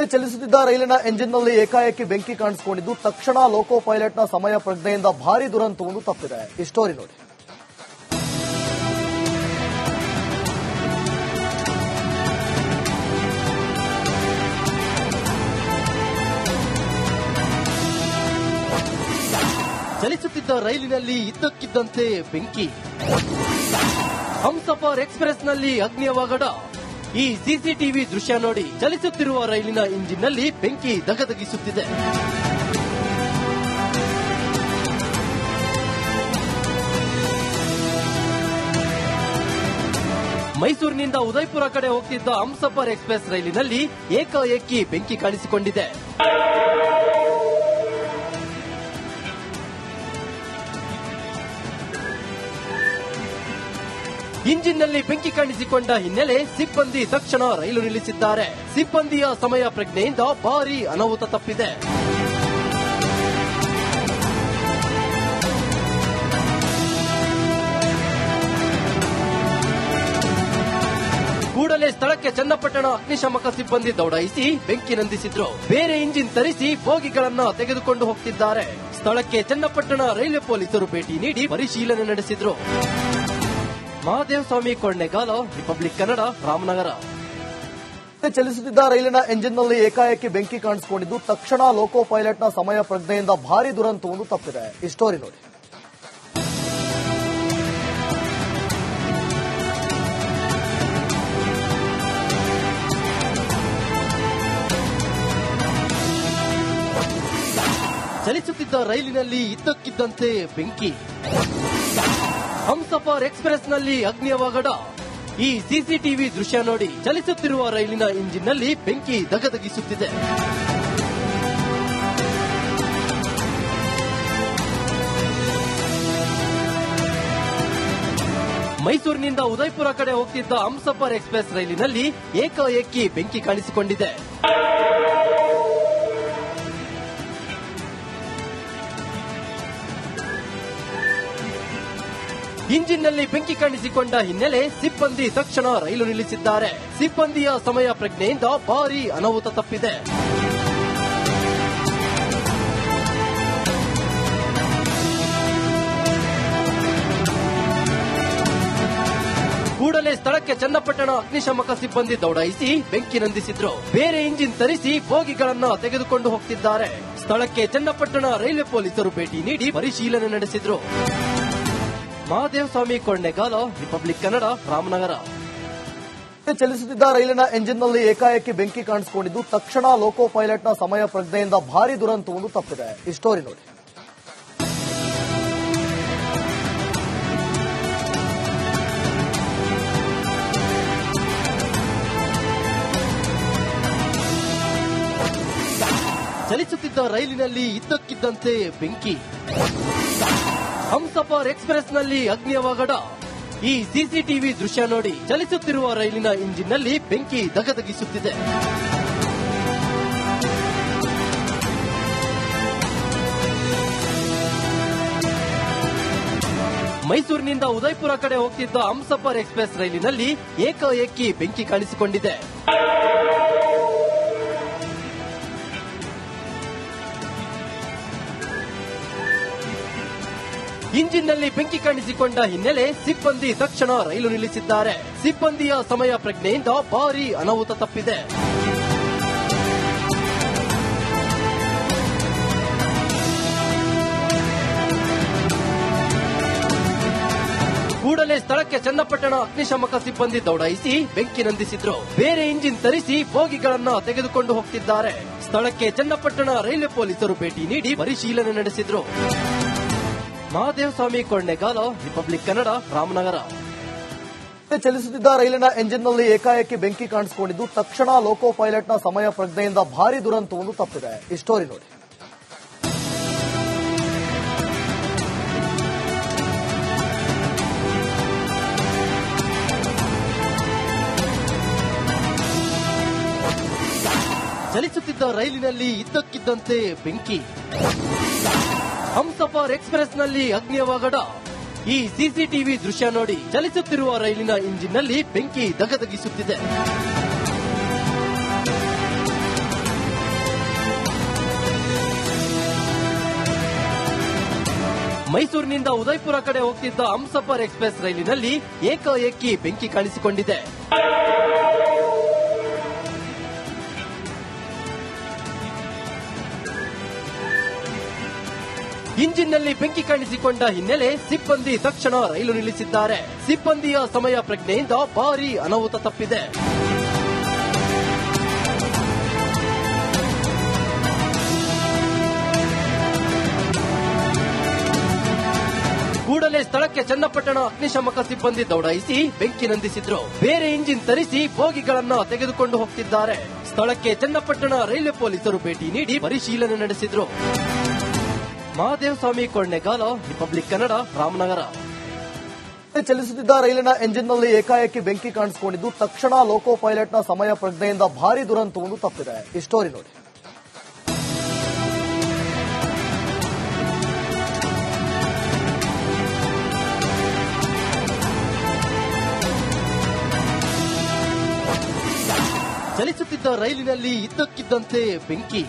ಚಲಿಸುತ್ತಿದ್ದ ರೈಲಿನ ಎಂಜಿನ್ನಲ್ಲಿ ಏಕಾಏಕಿ ಬೆಂಕಿ ಕಾಣಿಸಿಕೊಂಡಿದ್ದು ತಕ್ಷಣ ಲೋಕೋ ಪೈಲಟ್ನ ಸಮಯ ಪ್ರಜ್ಞೆಯಿಂದ ಭಾರೀ ದುರಂತವೊಂದು ತಪ್ಪಿದೆ. ಈ ಸ್ಟೋರಿ ನೋಡಿ. ಚಲಿಸುತ್ತಿದ್ದ ರೈಲಿನಲ್ಲಿ ಇದ್ದಕ್ಕಿದ್ದಂತೆ ಬೆಂಕಿ. ಹಮ್ಸಫರ್ ಎಕ್ಸ್‌ಪ್ರೆಸ್‌ನಲ್ಲಿ ಅಗ್ನಿಯವಘಡ. ಈ ಸಿಸಿಟಿವಿ ದೃಶ್ಯ ನೋಡಿ. ಚಲಿಸುತ್ತಿರುವ ರೈಲಿನ ಇಂಜಿನ್ನಲ್ಲಿ ಬೆಂಕಿ ದಗದಗಿಸುತ್ತಿದೆ. ಮೈಸೂರಿನಿಂದ ಉದಯಪುರ ಕಡೆ ಹೋಗ್ತಿದ್ದ ಹಮ್ಸಫರ್ ಎಕ್ಸ್‌ಪ್ರೆಸ್ ರೈಲಿನಲ್ಲಿ ಏಕಾಏಕಿ ಬೆಂಕಿ ಕಾಣಿಸಿಕೊಂಡಿದೆ. ಇಂಜಿನ್ನಲ್ಲಿ ಬೆಂಕಿ ಕಾಣಿಸಿಕೊಂಡ ಹಿನ್ನೆಲೆ ಸಿಬ್ಬಂದಿ ತಕ್ಷಣ ರೈಲು ನಿಲ್ಲಿಸಿದ್ದಾರೆ. ಸಿಬ್ಬಂದಿಯ ಸಮಯ ಪ್ರಜ್ಞೆಯಿಂದ ಭಾರೀ ಅನಾಹುತ ತಪ್ಪಿದೆ. ಕೂಡಲೇ ಸ್ಥಳಕ್ಕೆ ಚನ್ನಪಟ್ಟಣ ಅಗ್ನಿಶಾಮಕ ಸಿಬ್ಬಂದಿ ದೌಡಾಯಿಸಿ ಬೆಂಕಿ ನಂದಿಸಿದ್ರು. ಬೇರೆ ಇಂಜಿನ್ ತರಿಸಿ ಬೋಗಿಗಳನ್ನ ತೆಗೆದುಕೊಂಡು ಹೋಗ್ತಿದ್ದಾರೆ. ಸ್ಥಳಕ್ಕೆ ಚನ್ನಪಟ್ಟಣ ರೈಲ್ವೆ ಪೊಲೀಸರು ಭೇಟಿ ನೀಡಿ ಪರಿಶೀಲನೆ ನಡೆಸಿದ್ರು. ಮಹಾದೇವ ಸ್ವಾಮಿ ಕೊಳ್ಳೇಗಾಲ, ರಿಪಬ್ಲಿಕ್ ಕನ್ನಡ, ರಾಮನಗರ. ಚಲಿಸುತ್ತಿದ್ದ ರೈಲಿನ ಎಂಜಿನ್ನಲ್ಲಿ ಏಕಾಏಕಿ ಬೆಂಕಿ ಕಾಣಿಸಿಕೊಂಡಿದ್ದು ತಕ್ಷಣ ಲೋಕೋ ಪೈಲಟ್ನ ಸಮಯ ಪ್ರಜ್ಞೆಯಿಂದ ಭಾರೀ ದುರಂತವೊಂದು ತಪ್ಪಿದೆ. ಈ ಸ್ಟೋರಿ ನೋಡಿ. ಚಲಿಸುತ್ತಿದ್ದ ರೈಲಿನಲ್ಲಿ ಇದ್ದಕ್ಕಿದ್ದಂತೆ ಬೆಂಕಿ. ಹಮ್ಸಫರ್ ಎಕ್ಸ್‌ಪ್ರೆಸ್‌ನಲ್ಲಿ ಅಗ್ನಿಯವಘಡ. ಈ ಸಿಸಿಟಿವಿ ದೃಶ್ಯ ನೋಡಿ. ಚಲಿಸುತ್ತಿರುವ ರೈಲಿನ ಇಂಜಿನ್ನಲ್ಲಿ ಬೆಂಕಿ ದಗದಗಿಸುತ್ತಿದೆ. ಮೈಸೂರಿನಿಂದ ಉದಯಪುರ ಕಡೆ ಹೋಗ್ತಿದ್ದ ಹಮ್ಸಫರ್ ಎಕ್ಸ್‌ಪ್ರೆಸ್ ರೈಲಿನಲ್ಲಿ ಏಕಾಏಕಿ ಬೆಂಕಿ ಕಾಣಿಸಿಕೊಂಡಿದೆ. ಇಂಜಿನ್ನಲ್ಲಿ ಬೆಂಕಿ ಕಾಣಿಸಿಕೊಂಡ ಹಿನ್ನೆಲೆ ಸಿಬ್ಬಂದಿ ತಕ್ಷಣ ರೈಲು ನಿಲ್ಲಿಸಿದ್ದಾರೆ. ಸಿಬ್ಬಂದಿಯ ಸಮಯ ಪ್ರಜ್ಞೆಯಿಂದ ಭಾರೀ ಅನಾಹುತ ತಪ್ಪಿದೆ. ಕೂಡಲೇ ಸ್ಥಳಕ್ಕೆ ಚನ್ನಪಟ್ಟಣ ಅಗ್ನಿಶಾಮಕ ಸಿಬ್ಬಂದಿ ದೌಡಾಯಿಸಿ ಬೆಂಕಿ ನಂದಿಸಿದ್ರು. ಬೇರೆ ಇಂಜಿನ್ ತರಿಸಿ ಬೋಗಿಗಳನ್ನ ತೆಗೆದುಕೊಂಡು ಹೋಗ್ತಿದ್ದಾರೆ. ಸ್ಥಳಕ್ಕೆ ಚನ್ನಪಟ್ಟಣ ರೈಲ್ವೆ ಪೊಲೀಸರು ಭೇಟಿ ನೀಡಿ ಪರಿಶೀಲನೆ ನಡೆಸಿದ್ರು. ಮಹಾದೇವ ಸ್ವಾಮಿ ಕೊಳ್ಳೇಗಾಲ, ರಿಪಬ್ಲಿಕ್ ಕನ್ನಡ, ರಾಮನಗರ. ಚಲಿಸುತ್ತಿದ್ದ ರೈಲಿನ ಎಂಜಿನ್ನಲ್ಲಿ ಏಕಾಏಕಿ ಬೆಂಕಿ ಕಾಣಿಸಿಕೊಂಡಿದ್ದು ತಕ್ಷಣ ಲೋಕೋ ಪೈಲಟ್ನ ಸಮಯ ಪ್ರಜ್ಞೆಯಿಂದ ಭಾರೀ ದುರಂತವೊಂದು ತಪ್ಪಿದೆ. ಈ ಸ್ಟೋರಿ ನೋಡಿ. ಚಲಿಸುತ್ತಿದ್ದ ರೈಲಿನಲ್ಲಿ ಇದ್ದಕ್ಕಿದ್ದಂತೆ ಬೆಂಕಿ. ಹಮ್ಸಫರ್ ಎಕ್ಸ್‌ಪ್ರೆಸ್‌ನಲ್ಲಿ ಅಗ್ನಿಯವಘಡ. ಈ ಸಿಸಿಟಿವಿ ದೃಶ್ಯ ನೋಡಿ. ಚಲಿಸುತ್ತಿರುವ ರೈಲಿನ ಇಂಜಿನ್ನಲ್ಲಿ ಬೆಂಕಿ ದಗದಗಿಸುತ್ತಿದೆ. ಮೈಸೂರಿನಿಂದ ಉದಯಪುರ ಕಡೆ ಹೋಗ್ತಿದ್ದ ಹಮ್ಸಫರ್ ಎಕ್ಸ್‌ಪ್ರೆಸ್ ರೈಲಿನಲ್ಲಿ ಏಕಾಏಕಿ ಬೆಂಕಿ ಕಾಣಿಸಿಕೊಂಡಿದೆ. ಇಂಜಿನ್ನಲ್ಲಿ ಬೆಂಕಿ ಕಾಣಿಸಿಕೊಂಡ ಹಿನ್ನೆಲೆ ಸಿಬ್ಬಂದಿ ತಕ್ಷಣ ರೈಲು ನಿಲ್ಲಿಸಿದ್ದಾರೆ. ಸಿಬ್ಬಂದಿಯ ಸಮಯ ಪ್ರಜ್ಞೆಯಿಂದ ಭಾರೀ ಅನಾಹುತ ತಪ್ಪಿದೆ. ಕೂಡಲೇ ಸ್ಥಳಕ್ಕೆ ಚನ್ನಪಟ್ಟಣ ಅಗ್ನಿಶಾಮಕ ಸಿಬ್ಬಂದಿ ದೌಡಾಯಿಸಿ ಬೆಂಕಿ ನಂದಿಸಿದ್ರು. ಬೇರೆ ಇಂಜಿನ್ ತರಿಸಿ ಬೋಗಿಗಳನ್ನ ತೆಗೆದುಕೊಂಡು ಹೋಗ್ತಿದ್ದಾರೆ. ಸ್ಥಳಕ್ಕೆ ಚನ್ನಪಟ್ಟಣ ರೈಲ್ವೆ ಪೊಲೀಸರು ಭೇಟಿ ನೀಡಿ ಪರಿಶೀಲನೆ ನಡೆಸಿದ್ರು. ಮಹಾದೇವ ಸ್ವಾಮಿ ಕೊಳ್ಳೇಗಾಲ, ರಿಪಬ್ಲಿಕ್ ಕನ್ನಡ, ರಾಮನಗರ. ಚಲಿಸುತ್ತಿದ್ದ ರೈಲಿನ ಎಂಜಿನ್ನಲ್ಲಿ ಏಕಾಏಕಿ ಬೆಂಕಿ ಕಾಣಿಸಿಕೊಂಡಿದ್ದು ತಕ್ಷಣ ಲೋಕೋ ಪೈಲಟ್ನ ಸಮಯ ಪ್ರಜ್ಞೆಯಿಂದ ಭಾರೀ ದುರಂತವೊಂದು ತಪ್ಪಿದೆ. ಈ ಸ್ಟೋರಿ ನೋಡಿ. ಚಲಿಸುತ್ತಿದ್ದ ರೈಲಿನಲ್ಲಿ ಇದ್ದಕ್ಕಿದ್ದಂತೆ ಬೆಂಕಿ. ಹಮ್ಸಫರ್ ಎಕ್ಸ್‌ಪ್ರೆಸ್‌ನಲ್ಲಿ ಅಗ್ನಿಯವಘಡ. ಈ ಸಿಸಿಟಿವಿ ದೃಶ್ಯ ನೋಡಿ. ಚಲಿಸುತ್ತಿರುವ ರೈಲಿನ ಇಂಜಿನ್ನಲ್ಲಿ ಬೆಂಕಿ ದಗದಗಿಸುತ್ತಿದೆ. ಮೈಸೂರಿನಿಂದ ಉದಯಪುರ ಕಡೆ ಹೋಗ್ತಿದ್ದ ಹಮ್ಸಫರ್ ಎಕ್ಸ್ಪ್ರೆಸ್ ರೈಲಿನಲ್ಲಿ ಏಕಾಏಕಿ ಬೆಂಕಿ ಕಾಣಿಸಿಕೊಂಡಿದೆ. ಇಂಜಿನ್ನಲ್ಲಿ ಬೆಂಕಿ ಕಾಣಿಸಿಕೊಂಡ ಹಿನ್ನೆಲೆ ಸಿಬ್ಬಂದಿ ತಕ್ಷಣ ರೈಲು ನಿಲ್ಲಿಸಿದ್ದಾರೆ. ಸಿಬ್ಬಂದಿಯ ಸಮಯ ಪ್ರಜ್ಞೆಯಿಂದ ಭಾರೀ ಅನಾಹುತ ತಪ್ಪಿದೆ. ಕೂಡಲೇ ಸ್ಥಳಕ್ಕೆ ಚನ್ನಪಟ್ಟಣ ಅಗ್ನಿಶಾಮಕ ಸಿಬ್ಬಂದಿ ದೌಡಾಯಿಸಿ ಬೆಂಕಿ ನಂದಿಸಿದ್ರು. ಬೇರೆ ಇಂಜಿನ್ ತರಿಸಿ ಬೋಗಿಗಳನ್ನ ತೆಗೆದುಕೊಂಡು ಹೋಗ್ತಿದ್ದಾರೆ. ಸ್ಥಳಕ್ಕೆ ಚನ್ನಪಟ್ಟಣ ರೈಲ್ವೆ ಪೊಲೀಸರು ಭೇಟಿ ನೀಡಿ ಪರಿಶೀಲನೆ ನಡೆಸಿದ್ರು. ಮಹಾದೇವಸ್ವಾಮಿ ಕೊಳ್ಳೇಗಾಲ, ರಿಪಬ್ಲಿಕ್ ಕನ್ನಡ, ರಾಮನಗರ. ಚಲಿಸುತ್ತಿದ್ದ ರೈಲಿನ ಎಂಜಿನ್ನಲ್ಲಿ ಏಕಾಏಕಿ ಬೆಂಕಿ ಕಾಣಿಸಿಕೊಂಡಿದ್ದು ತಕ್ಷಣ ಲೋಕೋ ಪೈಲಟ್ನ ಸಮಯ ಪ್ರಜ್ಞೆಯಿಂದ ಭಾರೀ ದುರಂತವೊಂದು ತಪ್ಪಿದೆ. ಈ ಸ್ಟೋರಿ ನೋಡಿ. ಚಲಿಸುತ್ತಿದ್ದ ರೈಲಿನಲ್ಲಿ ಇದ್ದಕ್ಕಿದ್ದಂತೆ ಬೆಂಕಿ.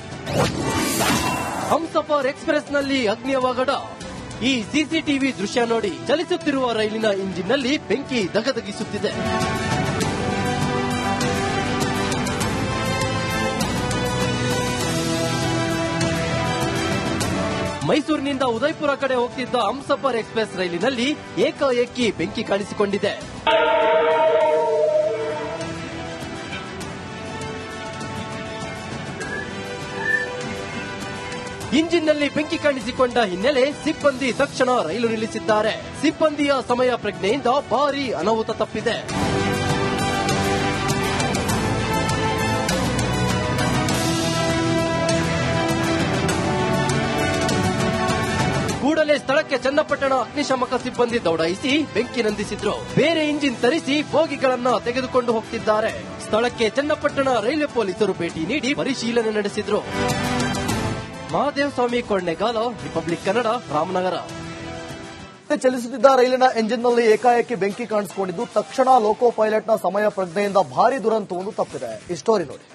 ಹಮ್ಸಫರ್ ಎಕ್ಸ್ಪ್ರೆಸ್ನಲ್ಲಿ ಅಗ್ನಿಯವಘಡ. ಈ ಸಿಸಿಟಿವಿ ದೃಶ್ಯ ನೋಡಿ. ಚಲಿಸುತ್ತಿರುವ ರೈಲಿನ ಇಂಜಿನ್ನಲ್ಲಿ ಬೆಂಕಿ ದಗದಗಿಸುತ್ತಿದೆ. ಮೈಸೂರಿನಿಂದ ಉದಯಪುರ ಕಡೆ ಹೋಗ್ತಿದ್ದ ಹಮ್ಸಫರ್ ಎಕ್ಸ್ಪ್ರೆಸ್ ರೈಲಿನಲ್ಲಿ ಏಕಾಏಕಿ ಬೆಂಕಿ ಕಾಣಿಸಿಕೊಂಡಿದೆ. ಇಂಜಿನ್ನಲ್ಲಿ ಬೆಂಕಿ ಕಾಣಿಸಿಕೊಂಡ ಹಿನ್ನೆಲೆ ಸಿಬ್ಬಂದಿ ತಕ್ಷಣ ರೈಲು ನಿಲ್ಲಿಸಿದ್ದಾರೆ. ಸಿಬ್ಬಂದಿಯ ಸಮಯ ಪ್ರಜ್ಞೆಯಿಂದ ಭಾರೀ ಅನಾಹುತ ತಪ್ಪಿದೆ. ಕೂಡಲೇ ಸ್ಥಳಕ್ಕೆ ಚನ್ನಪಟ್ಟಣ ಅಗ್ನಿಶಾಮಕ ಸಿಬ್ಬಂದಿ ದೌಡಾಯಿಸಿ ಬೆಂಕಿ ನಂದಿಸಿದ್ರು. ಬೇರೆ ಇಂಜಿನ್ ತರಿಸಿ ಬೋಗಿಗಳನ್ನ ತೆಗೆದುಕೊಂಡು ಹೋಗ್ತಿದ್ದಾರೆ. ಸ್ಥಳಕ್ಕೆ ಚನ್ನಪಟ್ಟಣ ರೈಲ್ವೆ ಪೊಲೀಸರು ಭೇಟಿ ನೀಡಿ ಪರಿಶೀಲನೆ ನಡೆಸಿದ್ರು. ಮಹಾದೇವಸ್ವಾಮಿ ಕೊಳ್ಳೇಗಾಲ, ರಿಪಬ್ಲಿಕ್ ಕನ್ನಡ, ರಾಮನಗರ. ಚಲಿಸುತ್ತಿದ್ದ ರೈಲಿನ ಎಂಜಿನ್ನಲ್ಲಿ ಏಕಾಏಕಿ ಬೆಂಕಿ ಕಾಣಿಸಿಕೊಂಡಿದ್ದು ತಕ್ಷಣ ಲೋಕೋ ಪೈಲಟ್ನ ಸಮಯ ಪ್ರಜ್ಞೆಯಿಂದ ಭಾರೀ ದುರಂತವೊಂದು ತಪ್ಪಿದೆ. ಈ ಸ್ಟೋರಿ ನೋಡಿ.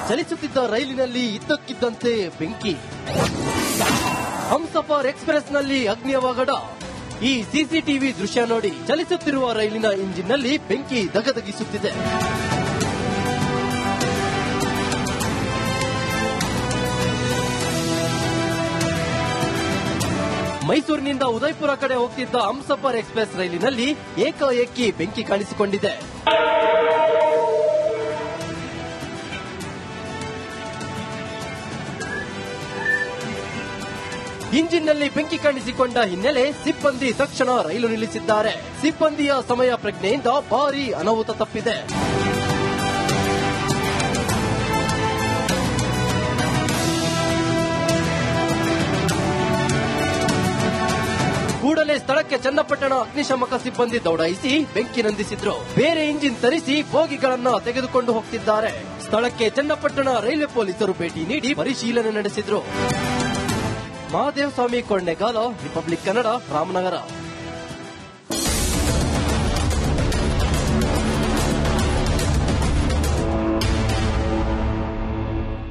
ಚಲಿಸುತ್ತಿದ್ದ ರೈಲಿನಲ್ಲಿ ಇದ್ದಕ್ಕಿದ್ದಂತೆ ಬೆಂಕಿ. ಹಮ್ಸಫರ್ ಎಕ್ಸ್ಪ್ರೆಸ್ನಲ್ಲಿ ಅಗ್ನಿಯವಘಡ. ಈ ಸಿಸಿಟಿವಿ ದೃಶ್ಯ ನೋಡಿ. ಚಲಿಸುತ್ತಿರುವ ರೈಲಿನ ಇಂಜಿನ್ನಲ್ಲಿ ಬೆಂಕಿ ದಗದಗಿಸುತ್ತಿದೆ. ಮೈಸೂರಿನಿಂದ ಉದಯಪುರ ಕಡೆ ಹೋಗ್ತಿದ್ದ ಹಮ್ಸಫರ್ ಎಕ್ಸ್ಪ್ರೆಸ್ ರೈಲಿನಲ್ಲಿ ಏಕಾಏಕಿ ಬೆಂಕಿ ಕಾಣಿಸಿಕೊಂಡಿದೆ. ಇಂಜಿನ್ನಲ್ಲಿ ಬೆಂಕಿ ಕಾಣಿಸಿಕೊಂಡ ಹಿನ್ನೆಲೆ ಸಿಬ್ಬಂದಿ ತಕ್ಷಣ ರೈಲು ನಿಲ್ಲಿಸಿದ್ದಾರೆ. ಸಿಬ್ಬಂದಿಯ ಸಮಯ ಪ್ರಜ್ಞೆಯಿಂದ ಭಾರೀ ಅನಾಹುತ ತಪ್ಪಿದೆ. ಕೂಡಲೇ ಸ್ಥಳಕ್ಕೆ ಚನ್ನಪಟ್ಟಣ ಅಗ್ನಿಶಾಮಕ ಸಿಬ್ಬಂದಿ ದೌಡಾಯಿಸಿ ಬೆಂಕಿ ನಂದಿಸಿದ್ರು. ಬೇರೆ ಇಂಜಿನ್ ತರಿಸಿ ಬೋಗಿಗಳನ್ನ ತೆಗೆದುಕೊಂಡು ಹೋಗ್ತಿದ್ದಾರೆ. ಸ್ಥಳಕ್ಕೆ ಚನ್ನಪಟ್ಟಣ ರೈಲ್ವೆ ಪೊಲೀಸರು ಭೇಟಿ ನೀಡಿ ಪರಿಶೀಲನೆ ನಡೆಸಿದ್ರು. ಮಹಾದೇವಸ್ವಾಮಿ ಕೊಳ್ಳೇಗಾಲ, ರಿಪಬ್ಲಿಕ್ ಕನ್ನಡ, ರಾಮನಗರ.